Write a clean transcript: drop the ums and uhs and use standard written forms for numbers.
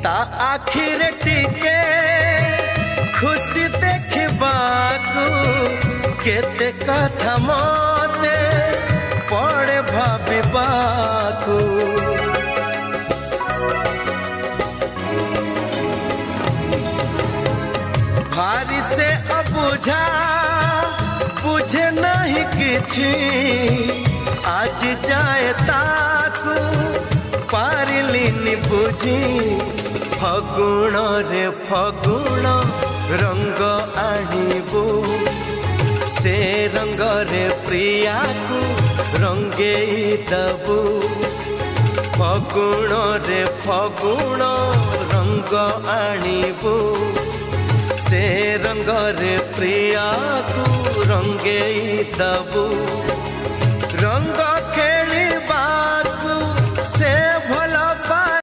ता आखिर टिके खुशी देखबाकू केते कथा मते पड़े भाबिबाकू भारी से अबुझा बुझे नहीं किछि आज जाए ताकू पारिलिनी बुझी फगुण रे फगुण रंग आनिबू से रंग रे प्रिया को रंगे दबू फगुण रे फगुण रंग आनिबू से रंग रे प्रिया को रंगे दबू रंग खेलिबाकू से